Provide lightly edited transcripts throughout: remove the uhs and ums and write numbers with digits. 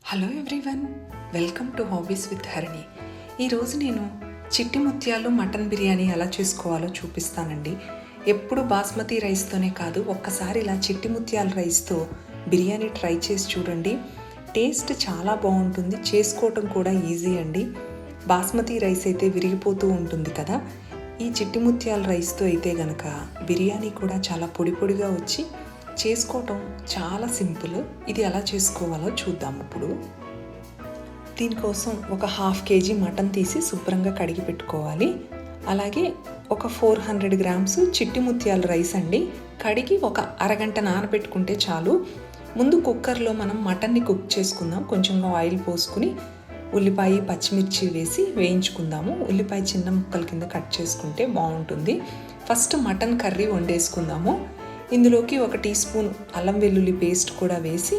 Hello everyone, welcome to hobbies with Harini. ఈరోజు నేను చిట్టి ముత్యాలు మటన్ బిర్యానీ ఎలా చేసుకోవాలో చూపిస్తానండి. ఎప్పుడు బాస్మతి రైస్తోనే కాదు, ఒక్కసారి ఇలా చిట్టి ముత్యాల రైస్తో బిర్యానీ ట్రై చేసి చూడండి. టేస్ట్ చాలా బాగుంటుంది, చేసుకోవటం కూడా ఈజీ అండి. బాస్మతి రైస్ అయితే విరిగిపోతూ ఉంటుంది కదా, ఈ చిట్టి ముత్యాల రైస్తో అయితే గనక బిర్యానీ కూడా చాలా పొడి పొడిగా వచ్చి చేసుకోవటం చాలా సింపుల్. ఇది ఎలా చేసుకోవాలో చూద్దాం. ఇప్పుడు దీనికోసం ఒక 1/2 kg మటన్ తీసి శుభ్రంగా కడిగి పెట్టుకోవాలి. అలాగే ఒక 400 grams చిట్టి ముత్యాల రైస్ అండి. కడిగి ఒక అరగంట నానబెట్టుకుంటే చాలు. ముందు కుక్కర్లో మనం మటన్ని కుక్ చేసుకుందాం. కొంచెంగా ఆయిల్ పోసుకుని ఉల్లిపాయ పచ్చిమిర్చి వేసి వేయించుకుందాము. ఉల్లిపాయ చిన్న ముక్కల కింద కట్ చేసుకుంటే బాగుంటుంది. ఫస్ట్ మటన్ కర్రీ వండేసుకుందాము. ఇందులోకి 1 టీ స్పూన్ అల్లం వెల్లుల్లి పేస్ట్ కూడా వేసి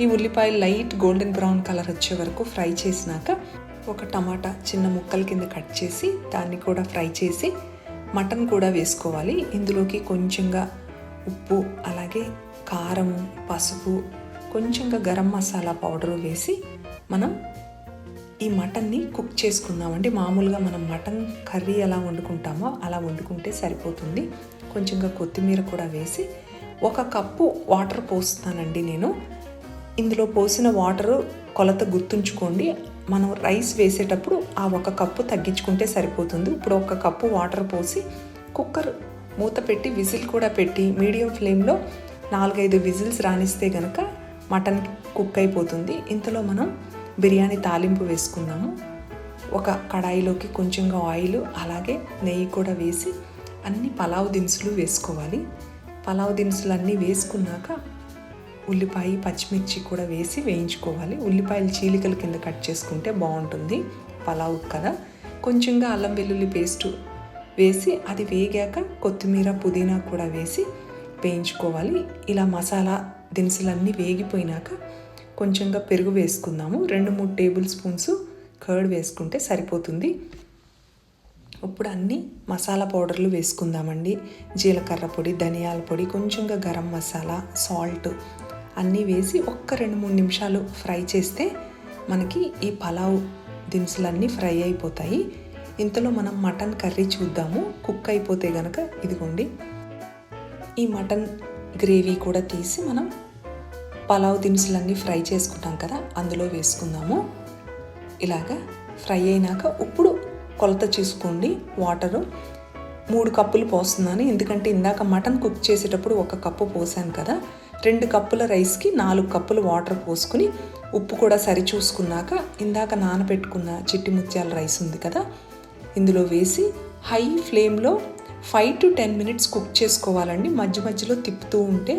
ఈ ఉల్లిపాయలు లైట్ గోల్డెన్ బ్రౌన్ కలర్ వచ్చే వరకు ఫ్రై చేసినాక ఒక టమాటా చిన్న ముక్కల కింద కట్ చేసి దాన్ని కూడా ఫ్రై చేసి మటన్ కూడా వేసుకోవాలి. ఇందులోకి కొంచెంగా ఉప్పు, అలాగే కారం, పసుపు, కొంచెంగా గరం మసాలా పౌడరు వేసి మనం ఈ మటన్ని కుక్ చేసుకుందామండి. మామూలుగా మనం మటన్ కర్రీ ఎలా వండుకుంటామో అలా వండుకుంటే సరిపోతుంది. కొంచెంగా కొత్తిమీర కూడా వేసి 1 కప్పు వాటర్ పోస్తానండి నేను. ఇందులో పోసిన వాటరు కొలత గుర్తుంచుకోండి. మనం రైస్ వేసేటప్పుడు ఆ 1 కప్పు తగ్గించుకుంటే సరిపోతుంది. ఇప్పుడు 1 కప్పు వాటర్ పోసి కుక్కర్ మూత పెట్టి విజిల్ కూడా పెట్టి మీడియం ఫ్లేమ్లో 4-5 విజిల్స్ రానిస్తే కనుక మటన్ కుక్ అయిపోతుంది. ఇంతలో మనం బిర్యానీ తాలింపు వేసుకుందాము. ఒక కడాయిలోకి కొంచెంగా ఆయిల్ అలాగే నెయ్యి కూడా వేసి అన్ని పలావ్ దినుసులు వేసుకోవాలి. పలావ్ దినుసులు అన్నీ వేసుకున్నాక ఉల్లిపాయ పచ్చిమిర్చి కూడా వేసి వేయించుకోవాలి. ఉల్లిపాయలు చీలికల కింద కట్ చేసుకుంటే బాగుంటుంది పలావ్ కదా. కొంచెంగా అల్లం వెల్లుల్లి పేస్టు వేసి అది వేగాక కొత్తిమీర పుదీనా కూడా వేసి వేయించుకోవాలి. ఇలా మసాలా దినుసులన్నీ వేగిపోయినాక కొంచెంగా పెరుగు వేసుకుందాము. 2-3 టేబుల్ స్పూన్స్ కర్డ్ వేసుకుంటే సరిపోతుంది. ఇప్పుడు అన్ని మసాలా పౌడర్లు వేసుకుందామండి. జీలకర్ర పొడి, ధనియాల పొడి, కొంచెంగా గరం మసాలా, సాల్ట్ అన్నీ వేసి 1-2-3 నిమిషాలు ఫ్రై చేస్తే మనకి ఈ పలావ్ దినుసులన్నీ ఫ్రై అయిపోతాయి. ఇంతలో మనం మటన్ కర్రీ చూద్దాము. కుక్ అయిపోతే కనుక ఇదిగోండి ఈ మటన్ గ్రేవీ కూడా తీసి మనం పలావ్ దినుసులన్నీ ఫ్రై చేసుకుంటాం కదా అందులో వేసుకుందాము. ఇలాగా ఫ్రై అయినాక ఇప్పుడు కొలత చూసుకోండి. వాటరు 3 కప్పులు పోస్తున్నాను. ఎందుకంటే ఇందాక మటన్ కుక్ చేసేటప్పుడు 1 కప్పు పోసాను కదా. 2 కప్పుల రైస్కి 4 కప్పులు వాటర్ పోసుకుని ఉప్పు కూడా సరి చూసుకున్నాక ఇందాక నానబెట్టుకున్న చిట్టి ముత్యాల రైస్ ఉంది కదా ఇందులో వేసి హై ఫ్లేమ్లో 5 to 10 minutes కుక్ చేసుకోవాలండి. మధ్య మధ్యలో తిప్పుతూ ఉంటే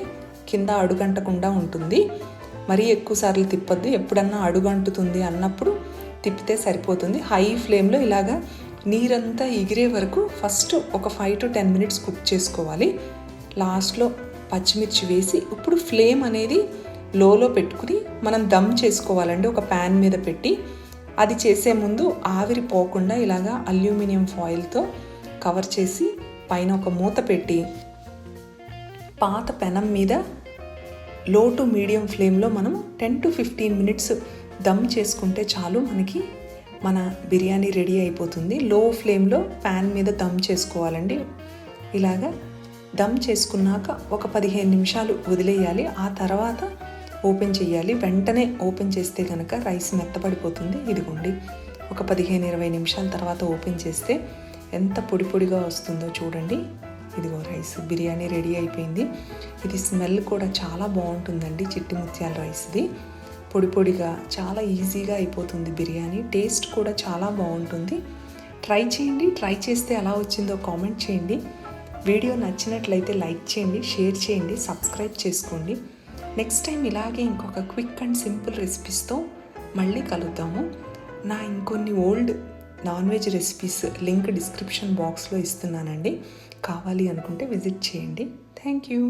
కింద అడుగంటకుండా ఉంటుంది. మరీ ఎక్కువ సార్లు తిప్పొద్దు. ఎప్పుడన్నా అడుగంటుతుంది అన్నప్పుడు తిప్పితే సరిపోతుంది. హై ఫ్లేమ్లో ఇలాగా నీరంతా ఎగిరే వరకు ఫస్ట్ ఒక 5 to 10 minutes కుక్ చేసుకోవాలి. లాస్ట్లో పచ్చిమిర్చి వేసి ఇప్పుడు ఫ్లేమ్ అనేది లోలో పెట్టుకుని మనం దమ్ చేసుకోవాలండి. ఒక ప్యాన్ మీద పెట్టి అది చేసే ముందు ఆవిరి పోకుండా ఇలాగా అల్యూమినియం ఫాయిల్తో కవర్ చేసి పైన ఒక మూత పెట్టి పాత పెనం మీద లో టు మీడియం ఫ్లేమ్లో మనం 10 to 15 minutes దమ్ చేసుకుంటే చాలు. మనకి మన బిర్యానీ రెడీ అయిపోతుంది. లో ఫ్లేమ్లో ప్యాన్ మీద దమ్ చేసుకోవాలండి. ఇలాగా దమ్ చేసుకున్నాక ఒక 15 నిమిషాలు వదిలేయాలి. ఆ తర్వాత ఓపెన్ చేయాలి. వెంటనే ఓపెన్ చేస్తే కనుక రైస్ మెత్తపడిపోతుంది. ఇదిగోండి ఒక 15-20 నిమిషాల తర్వాత ఓపెన్ చేస్తే ఎంత పొడి పొడిగా వస్తుందో చూడండి. ఇదిగో రైస్ బిర్యానీ రెడీ అయిపోయింది. ఇది స్మెల్ కూడా చాలా బాగుంటుందండి. చిట్టి ముత్యాల రైస్ది పొడి పొడిగా చాలా ఈజీగా అయిపోతుంది బిర్యానీ. టేస్ట్ కూడా చాలా బాగుంటుంది. ట్రై చేయండి. ట్రై చేస్తే ఎలా వచ్చిందో కామెంట్ చేయండి. వీడియో నచ్చినట్లయితే లైక్ చేయండి, షేర్ చేయండి, సబ్స్క్రైబ్ చేసుకోండి. నెక్స్ట్ టైం ఇలాగే ఇంకొక క్విక్ అండ్ సింపుల్ రెసిపీస్తో మళ్ళీ కలుద్దాము. నా ఇంకొన్ని old non veg recipes link description బాక్స్లో ఇస్తున్నానండి. కావాలి అనుకుంటే విజిట్ చేయండి. Thank you.